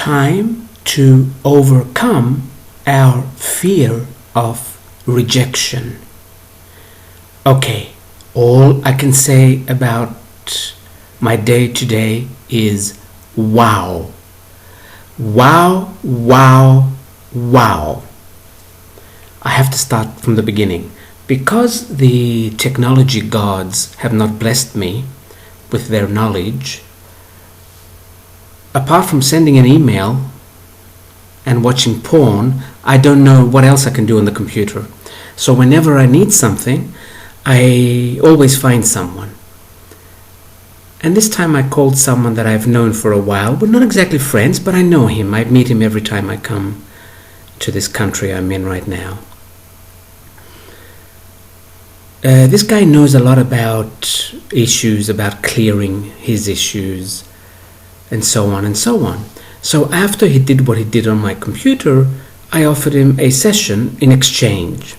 time to overcome our fear of rejection. Okay, all I can say about my day today is wow. Wow, wow, wow. I have to start from the beginning. Because the technology gods have not blessed me with their knowledge, apart from sending an email and watching porn, I don't know what else I can do on the computer. So whenever I need something, I always find someone. And this time I called someone that I've known for a while. We're not exactly friends, but I know him. I meet him every time I come to this country I'm in right now. This guy knows a lot about issues, about clearing his issues, and so on and so on. So after he did what he did on my computer, I offered him a session in exchange.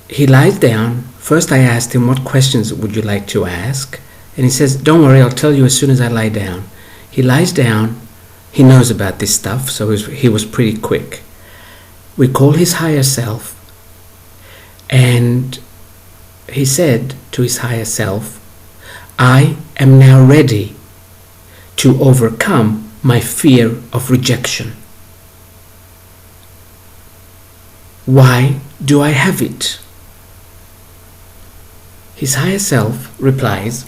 He lies down. First I asked him, what questions would you like to ask? And he says, don't worry, I'll tell you as soon as I lie down. He lies down. He knows about this stuff, so he was pretty quick. We call his higher self. And he said to his higher self, I am now ready to overcome my fear of rejection. Why do I have it? His higher self replies,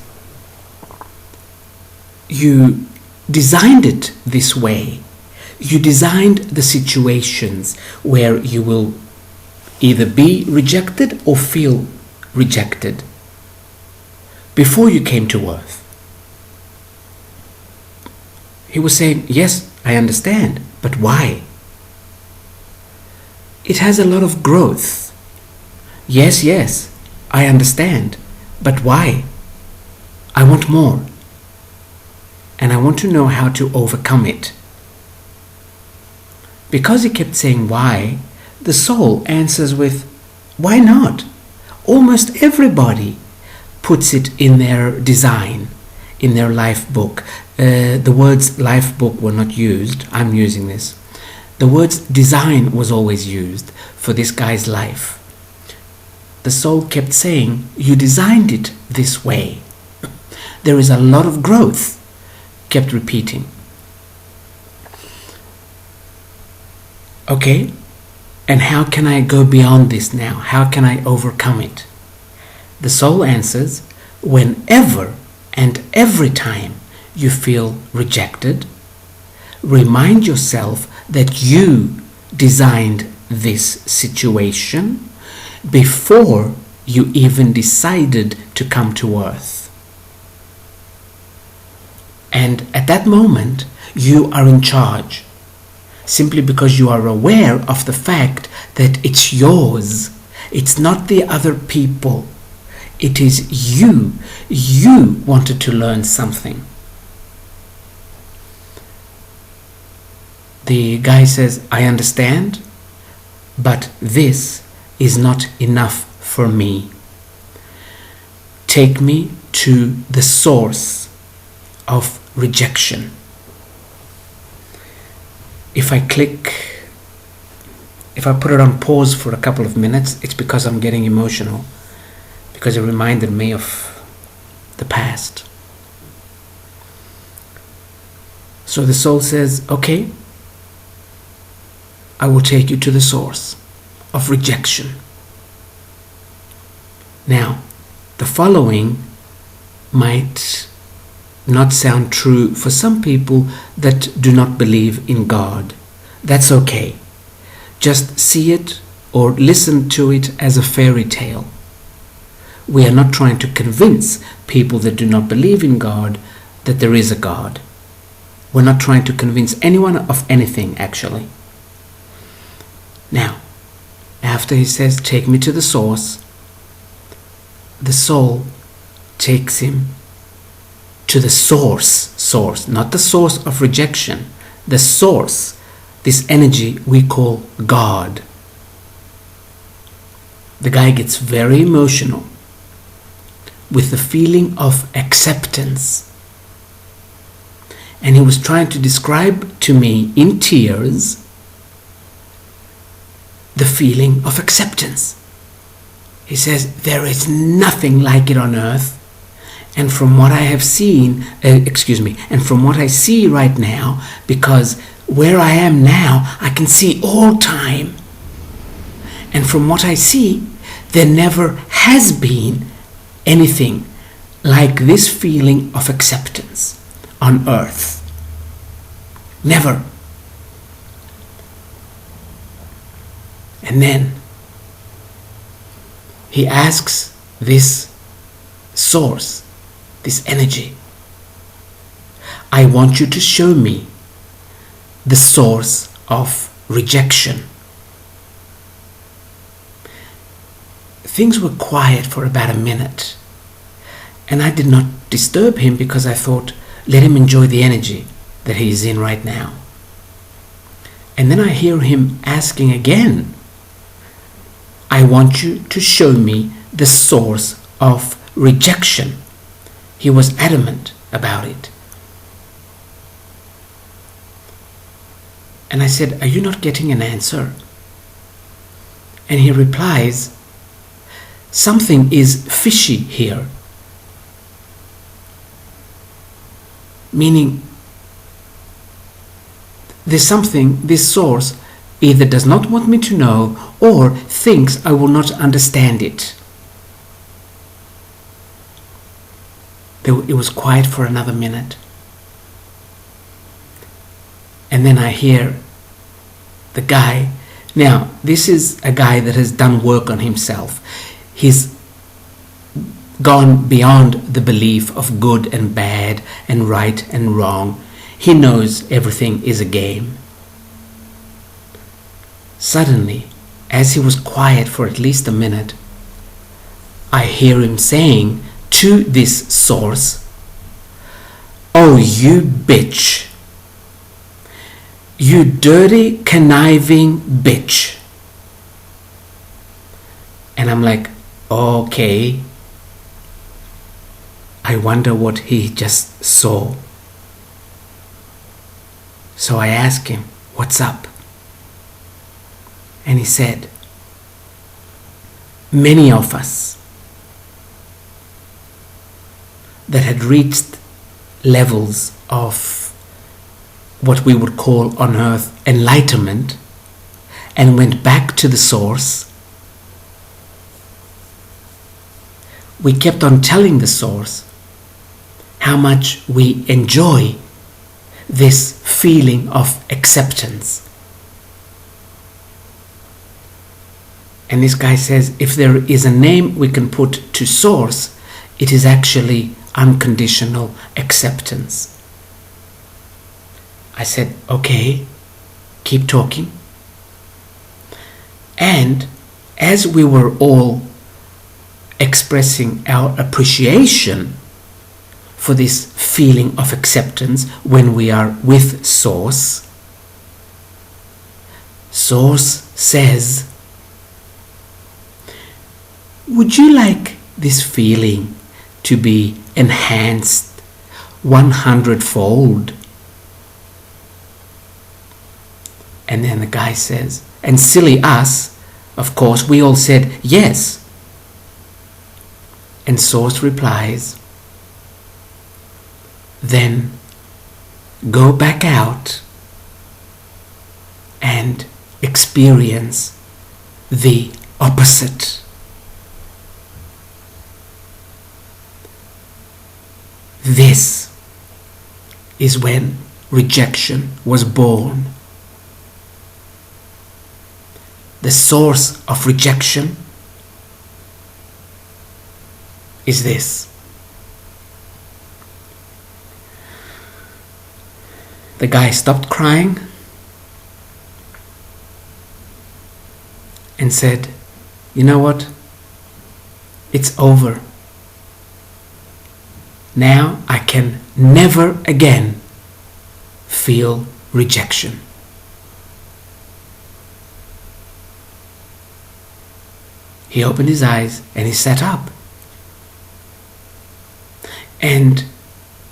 you designed it this way. You designed the situations where you will either be rejected or feel rejected before you came to earth. He was saying, yes, I understand, but why? It has a lot of growth. Yes, I understand, but why? I want more. And I want to know how to overcome it. Because he kept saying why, the soul answers with, why not? Almost everybody puts it in their design, in their life book. The words life book were not used. I'm using this. The words design was always used for this guy's life. The soul kept saying, you designed it this way. There is a lot of growth. Kept repeating. Okay, and how can I go beyond this now? How can I overcome it? The soul answers, whenever and every time you feel rejected, remind yourself that you designed this situation before you even decided to come to earth. And at that moment, you are in charge. Simply because you are aware of the fact that it's yours. It's not the other people. It is you. You wanted to learn something. The guy says, I understand, but this is not enough for me. Take me to the source of rejection. If I put it on pause for a couple of minutes, it's because I'm getting emotional, because it reminded me of the past. So the soul says, okay, I will take you to the source of rejection. Now, the following might not sound true for some people that do not believe in God. That's okay. Just see it or listen to it as a fairy tale. We are not trying to convince people that do not believe in God that there is a God. We're not trying to convince anyone of anything, actually. Now, after he says, take me to the source, the soul takes him to the source, not the source of rejection, the source, this energy we call God. The guy gets very emotional with the feeling of acceptance. And he was trying to describe to me in tears the feeling of acceptance. He says, there is nothing like it on earth. And from what I have seen, and from what I see right now, because where I am now, I can see all time. And from what I see, there never has been anything like this feeling of acceptance on earth. Never. And then he asks this source, this energy, I want you to show me the source of rejection. Things were quiet for about a minute, and I did not disturb him because I thought, let him enjoy the energy that he is in right now. And then I hear him asking again, I want you to show me the source of rejection. He was adamant about it. And I said, are you not getting an answer? And he replies, something is fishy here. Meaning, there's something this source either does not want me to know or thinks I will not understand it. It was quiet for another minute. And then I hear the guy. Now, this is a guy that has done work on himself. He's gone beyond the belief of good and bad and right and wrong. He knows everything is a game. Suddenly, as he was quiet for at least a minute, I hear him saying to this source, oh, you bitch. You dirty, conniving bitch. And I'm like, okay. I wonder what he just saw. So I asked him, what's up? And he said, many of us that had reached levels of what we would call on earth enlightenment and went back to the source, we kept on telling the source how much we enjoy this feeling of acceptance. And this guy says, if there is a name we can put to source, it is actually unconditional acceptance. I said, okay, keep talking. And as we were all expressing our appreciation for this feeling of acceptance when we are with Source, Source says, would you like this feeling to be enhanced 100-fold? And then the guy says, and silly us, of course, we all said yes. And Source replies, then go back out and experience the opposite. This is when rejection was born. The source of rejection is this. The guy stopped crying and said, you know what? It's over. Now I can never again feel rejection. He opened his eyes and he sat up. And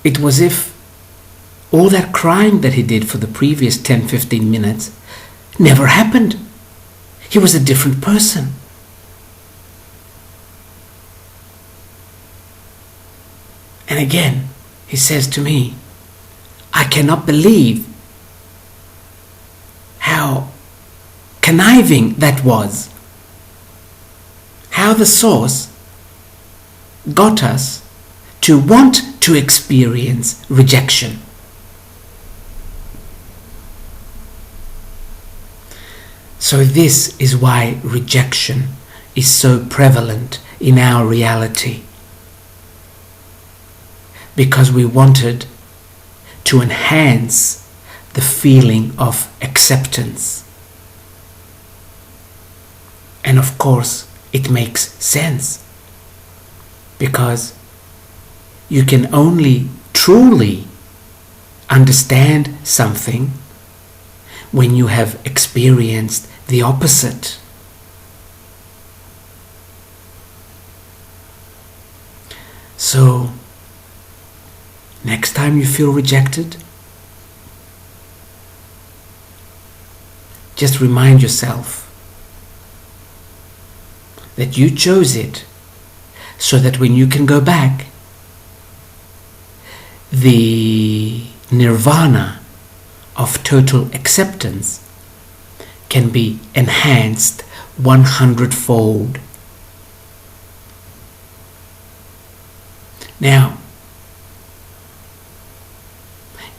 it was if All that crying that he did for the previous 10-15 minutes never happened. He was a different person. And again, he says to me, I cannot believe how conniving that was. How the source got us to want to experience rejection. So this is why rejection is so prevalent in our reality. Because we wanted to enhance the feeling of acceptance. And of course, it makes sense. Because you can only truly understand something when you have experienced the opposite. So, next time you feel rejected, just remind yourself that you chose it, so that when you can go back, the nirvana of total acceptance can be enhanced 100-fold. Now,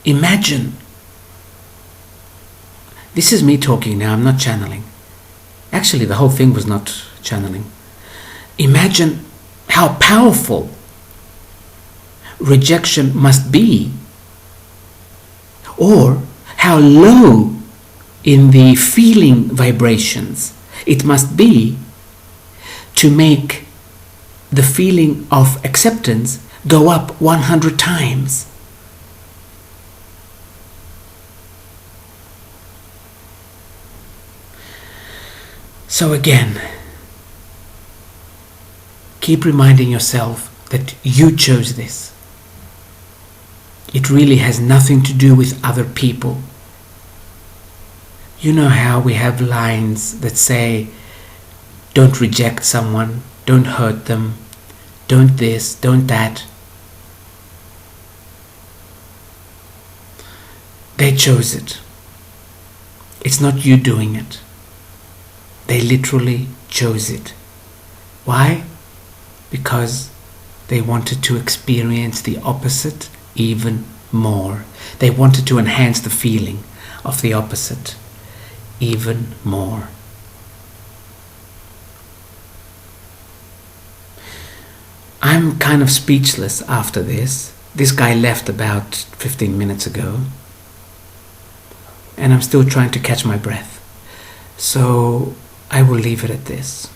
imagine, this is me talking now, I'm not channeling. Actually, the whole thing was not channeling. Imagine how powerful rejection must be, or how low in the feeling vibrations it must be to make the feeling of acceptance go up 100 times. So again, keep reminding yourself that you chose this. It really has nothing to do with other people. You know how we have lines that say, don't reject someone, don't hurt them, don't this, don't that. They chose it. It's not you doing it. They literally chose it. Why? Because they wanted to experience the opposite even more. They wanted to enhance the feeling of the opposite even more. I'm kind of speechless after this. This guy left about 15 minutes ago, and I'm still trying to catch my breath. So I will leave it at this.